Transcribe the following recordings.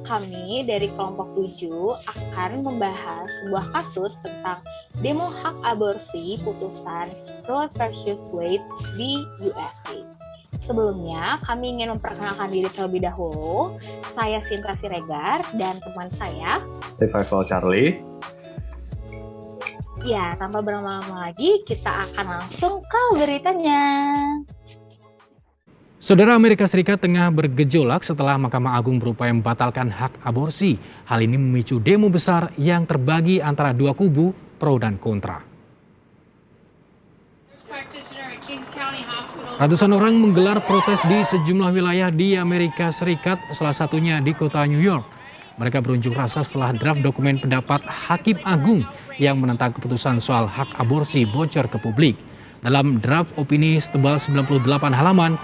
kami dari kelompok 7 akan membahas sebuah kasus tentang demo hak aborsi putusan Roe versus Wade di USA. Sebelumnya, kami ingin memperkenalkan diri terlebih dahulu. Saya Sinta Siregar dan teman saya, Revival Charlie. Ya, tanpa berlama-lama lagi, kita akan langsung ke beritanya. Saudara, Amerika Serikat tengah bergejolak setelah Mahkamah Agung berupaya membatalkan hak aborsi. Hal ini memicu demo besar yang terbagi antara dua kubu, pro dan kontra. Ratusan orang menggelar protes di sejumlah wilayah di Amerika Serikat, salah satunya di kota New York. Mereka berunjuk rasa setelah draft dokumen pendapat Hakim Agung yang menentang keputusan soal hak aborsi bocor ke publik. Dalam draft opini setebal 98 halaman.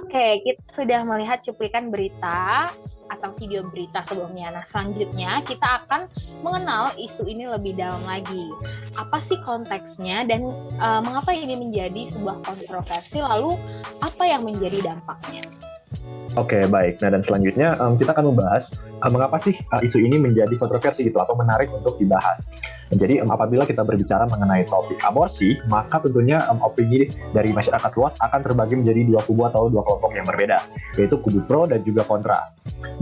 Oke, kita sudah melihat cuplikan berita atau video berita sebelumnya. Nah, selanjutnya kita akan mengenal isu ini lebih dalam lagi. Apa sih konteksnya dan mengapa ini menjadi sebuah kontroversi, lalu apa yang menjadi dampaknya? Oke, baik. Nah, dan selanjutnya kita akan membahas mengapa sih isu ini menjadi kontroversi gitu atau menarik untuk dibahas. Jadi apabila kita berbicara mengenai topik aborsi, maka tentunya opini dari masyarakat luas akan terbagi menjadi dua kubu atau dua kelompok yang berbeda, yaitu kubu pro dan juga kontra.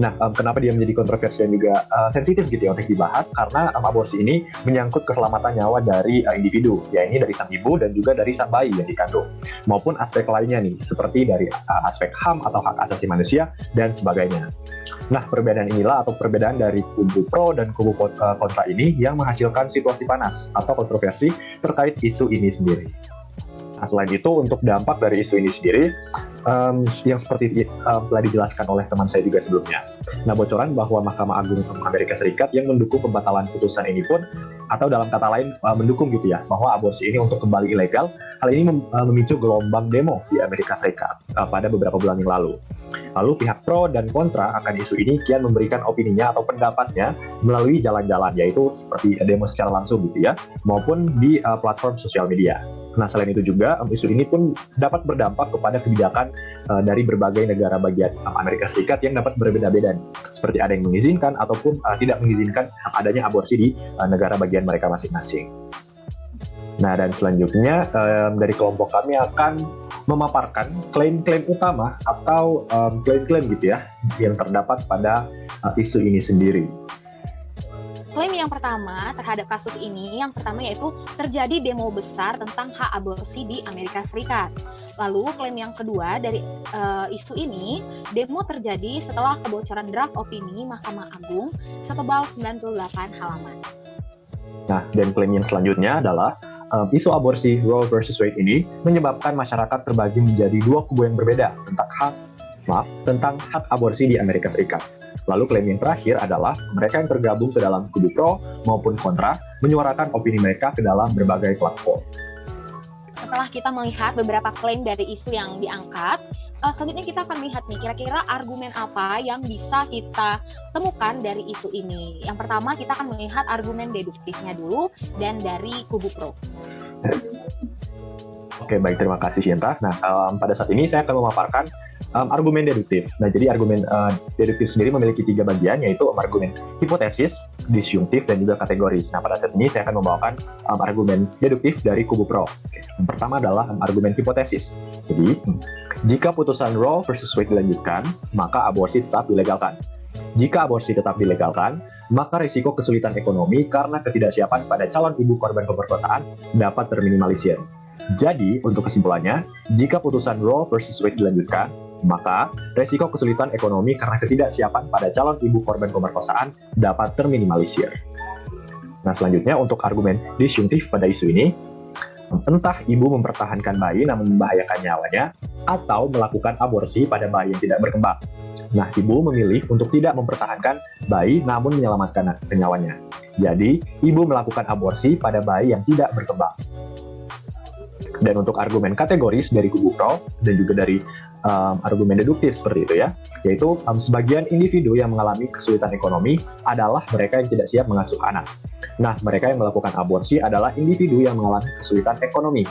Nah, kenapa dia menjadi kontroversi dan juga sensitif gitu ya untuk dibahas? Karena aborsi ini menyangkut keselamatan nyawa dari individu, yaitu dari sang ibu dan juga dari sang bayi yang dikandung, maupun aspek lainnya nih, seperti dari aspek HAM atau hak asasi manusia dan sebagainya. Nah, perbedaan inilah atau perbedaan dari kubu pro dan kubu kontra ini yang menghasilkan situasi panas atau kontroversi terkait isu ini sendiri. Nah, selain itu, untuk dampak dari isu ini sendiri, yang seperti telah dijelaskan oleh teman saya juga sebelumnya. Nah, bocoran bahwa Mahkamah Agung Amerika Serikat yang mendukung pembatalan putusan ini pun, atau dalam kata lain mendukung gitu ya, bahwa aborsi ini untuk kembali ilegal, hal ini memicu gelombang demo di Amerika Serikat pada beberapa bulan yang lalu. Lalu pihak pro dan kontra akan isu ini kian memberikan opininya atau pendapatnya melalui jalan-jalan, yaitu seperti demo secara langsung gitu ya, maupun di platform sosial media. Nah, selain itu juga isu ini pun dapat berdampak kepada kebijakan dari berbagai negara bagian Amerika Serikat yang dapat berbeda-beda, seperti ada yang mengizinkan ataupun tidak mengizinkan adanya aborsi di negara bagian mereka masing-masing. Nah, dan selanjutnya dari kelompok kami akan memaparkan klaim-klaim utama atau klaim-klaim gitu ya yang terdapat pada isu ini sendiri. Klaim yang pertama terhadap kasus ini, yang pertama yaitu terjadi demo besar tentang hak aborsi di Amerika Serikat. Lalu klaim yang kedua dari isu ini, demo terjadi setelah kebocoran draft opini Mahkamah Agung setebal 98 halaman. Nah, dan klaim yang selanjutnya adalah isu aborsi Roe versus Wade ini menyebabkan masyarakat terbagi menjadi dua kubu yang berbeda tentang hak aborsi di Amerika Serikat. Lalu klaim yang terakhir adalah mereka yang tergabung ke dalam kubu pro maupun kontra menyuarakan opini mereka ke dalam berbagai platform. Setelah kita melihat beberapa klaim dari isu yang diangkat, selanjutnya kita akan lihat nih kira-kira argumen apa yang bisa kita temukan dari isu ini. Yang pertama kita akan melihat argumen deduktifnya dulu dan dari kubu pro. Oke, baik, terima kasih Shinta. Nah, pada saat ini saya akan memaparkan argumen deduktif. Nah, jadi argumen deduktif sendiri memiliki 3 bagian, yaitu argumen hipotesis, disjungtif, dan juga kategoris. Nah, pada saat ini saya akan membawakan argumen deduktif dari kubu pro. Oke. Yang pertama adalah argumen hipotesis. Jadi, jika putusan Roe versus Wade dilanjutkan, maka aborsi tetap dilegalkan. Jika aborsi tetap dilegalkan, maka risiko kesulitan ekonomi karena ketidaksiapan pada calon ibu korban pemerkosaan dapat terminimalisir. Jadi, untuk kesimpulannya, jika putusan Roe versus Wade dilanjutkan, maka resiko kesulitan ekonomi karena ketidaksiapan pada calon ibu korban pemerkosaan dapat terminimalisir. Nah, selanjutnya untuk argumen disjungtif pada isu ini, entah ibu mempertahankan bayi namun membahayakan nyawanya, atau melakukan aborsi pada bayi yang tidak berkembang. Nah, ibu memilih untuk tidak mempertahankan bayi namun menyelamatkan nyawanya. Jadi, ibu melakukan aborsi pada bayi yang tidak berkembang. Dan untuk argumen kategoris dari kubu pro dan juga dari argumen deduktif seperti itu ya, yaitu sebagian individu yang mengalami kesulitan ekonomi adalah mereka yang tidak siap mengasuh anak. Nah, mereka yang melakukan aborsi adalah individu yang mengalami kesulitan ekonomi.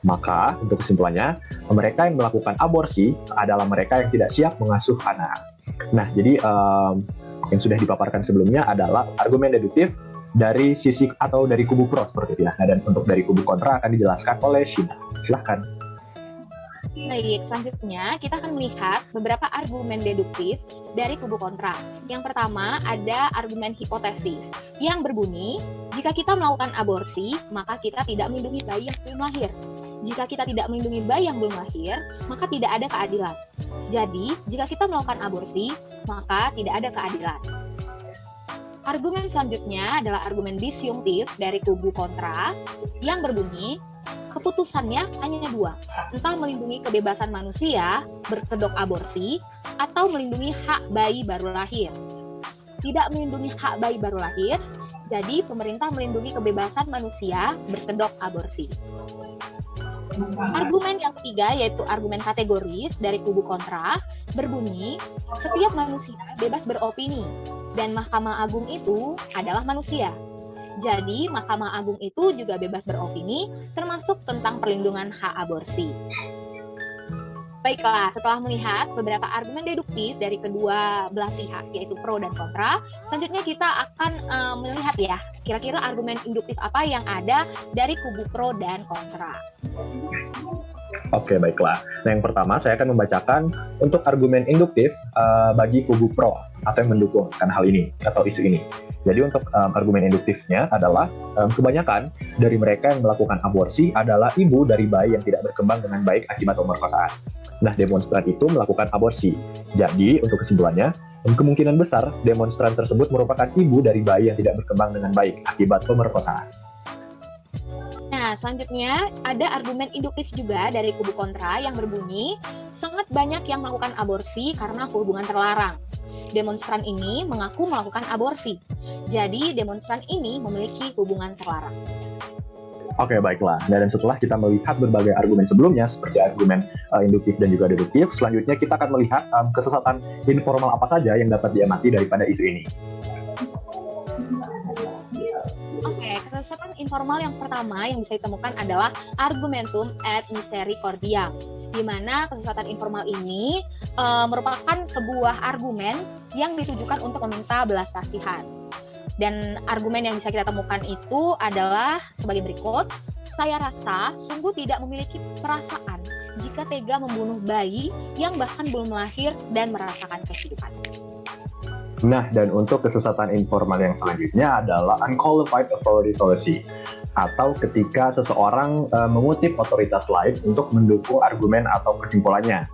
Maka, untuk kesimpulannya, mereka yang melakukan aborsi adalah mereka yang tidak siap mengasuh anak. Nah, jadi yang sudah dipaparkan sebelumnya adalah argumen deduktif dari sisi atau dari kubu pro seperti itu ya. Nah, dan untuk dari kubu kontra akan dijelaskan oleh Shina. Silahkan. Baik, selanjutnya kita akan melihat beberapa argumen deduktif dari kubu kontra. Yang pertama ada argumen hipotesis yang berbunyi, jika kita melakukan aborsi, maka kita tidak melindungi bayi yang belum lahir. Jika kita tidak melindungi bayi yang belum lahir, maka tidak ada keadilan. Jadi, jika kita melakukan aborsi, maka tidak ada keadilan. Argumen selanjutnya adalah argumen disjungtif dari kubu kontra yang berbunyi, keputusannya hanya dua, entah melindungi kebebasan manusia, berkedok aborsi, atau melindungi hak bayi baru lahir. Tidak melindungi hak bayi baru lahir, jadi pemerintah melindungi kebebasan manusia, berkedok aborsi. Argumen yang ketiga yaitu argumen kategoris dari kubu kontra berbunyi, setiap manusia bebas beropini, dan Mahkamah Agung itu adalah manusia. Jadi, Mahkamah Agung itu juga bebas beropini, termasuk tentang perlindungan hak aborsi. Baiklah, setelah melihat beberapa argumen deduktif dari kedua belah pihak, yaitu pro dan kontra, selanjutnya kita akan melihat ya, kira-kira argumen induktif apa yang ada dari kubu pro dan kontra. Oke, baiklah. Nah, yang pertama saya akan membacakan untuk argumen induktif bagi kubu pro atau yang mendukung hal ini atau isu ini. Jadi untuk argumen induktifnya adalah kebanyakan dari mereka yang melakukan aborsi adalah ibu dari bayi yang tidak berkembang dengan baik akibat pemerkosaan. Nah, demonstran itu melakukan aborsi. Jadi untuk kesimpulannya, kemungkinan besar demonstran tersebut merupakan ibu dari bayi yang tidak berkembang dengan baik akibat pemerkosaan. Nah, selanjutnya ada argumen induktif juga dari kubu kontra yang berbunyi, sangat banyak yang melakukan aborsi karena hubungan terlarang. Demonstran ini mengaku melakukan aborsi. Jadi, demonstran ini memiliki hubungan terlarang. Oke, baiklah. Nah, dan setelah kita melihat berbagai argumen sebelumnya, seperti argumen induktif dan juga deduktif, selanjutnya kita akan melihat kesesatan informal apa saja yang dapat diamati daripada isu ini. Oke, kesesatan informal yang pertama yang bisa ditemukan adalah argumentum ad misericordiam, di mana kesesatan informal ini merupakan sebuah argumen yang ditujukan untuk meminta belas kasihan. Dan argumen yang bisa kita temukan itu adalah sebagai berikut, saya rasa sungguh tidak memiliki perasaan jika tega membunuh bayi yang bahkan belum lahir dan merasakan kehidupan. Nah, dan untuk kesesatan informal yang selanjutnya adalah unqualified authority fallacy, atau ketika seseorang mengutip otoritas lain untuk mendukung argumen atau kesimpulannya.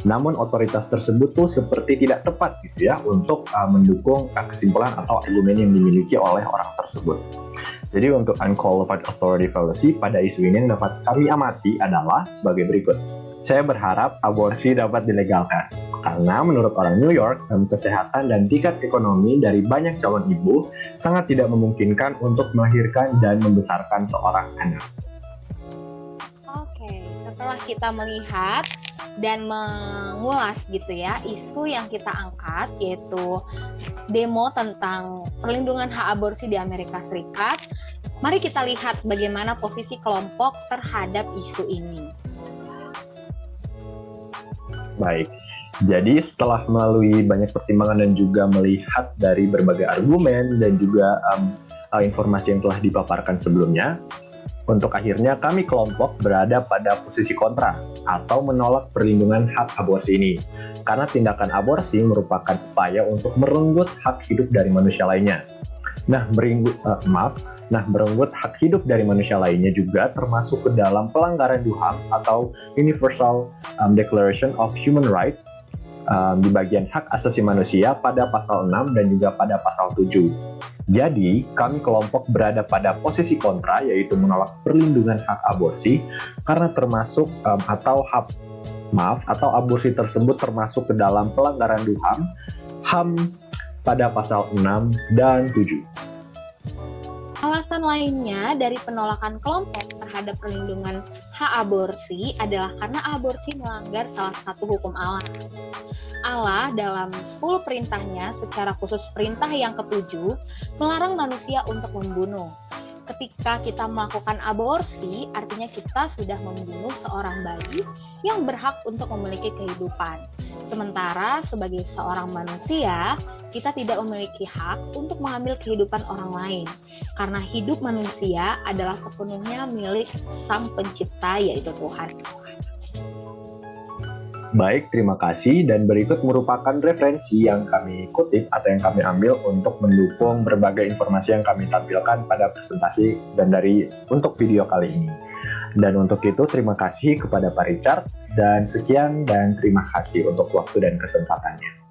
Namun otoritas tersebut tuh seperti tidak tepat gitu ya untuk mendukung kesimpulan atau argumen yang dimiliki oleh orang tersebut. Jadi untuk unqualified authority fallacy pada isu ini yang dapat kami amati adalah sebagai berikut. Saya berharap aborsi dapat dilegalkan. Karena menurut orang New York, kesehatan dan tingkat ekonomi dari banyak calon ibu sangat tidak memungkinkan untuk melahirkan dan membesarkan seorang anak. Oke, setelah kita melihat dan mengulas gitu ya isu yang kita angkat, yaitu demo tentang perlindungan hak aborsi di Amerika Serikat, mari kita lihat bagaimana posisi kelompok terhadap isu ini. Baik. Jadi setelah melalui banyak pertimbangan dan juga melihat dari berbagai argumen dan juga informasi yang telah dipaparkan sebelumnya, untuk akhirnya kami kelompok berada pada posisi kontra atau menolak perlindungan hak aborsi ini. Karena tindakan aborsi merupakan upaya untuk merenggut hak hidup dari manusia lainnya. Merenggut hak hidup dari manusia lainnya juga termasuk ke dalam pelanggaran HAM atau Universal Declaration of Human Rights di bagian hak asasi manusia pada pasal 6 dan juga pada pasal 7. Jadi, kami kelompok berada pada posisi kontra, yaitu menolak perlindungan hak aborsi karena termasuk atau aborsi tersebut termasuk ke dalam pelanggaran HAM pada pasal 6 dan 7. Alasan lainnya dari penolakan kelompok terhadap perlindungan hak aborsi adalah karena aborsi melanggar salah satu hukum Allah. Allah dalam 10 perintahnya, secara khusus perintah yang ke-7, melarang manusia untuk membunuh. Ketika kita melakukan aborsi, artinya kita sudah membunuh seorang bayi yang berhak untuk memiliki kehidupan. Sementara sebagai seorang manusia, kita tidak memiliki hak untuk mengambil kehidupan orang lain, karena hidup manusia adalah sepenuhnya milik Sang Pencipta, yaitu Tuhan. Baik, terima kasih. Dan berikut merupakan referensi yang kami kutip atau yang kami ambil untuk mendukung berbagai informasi yang kami tampilkan pada presentasi dan untuk video kali ini. Dan untuk itu, terima kasih kepada Pak Richard. Dan sekian dan terima kasih untuk waktu dan kesempatannya.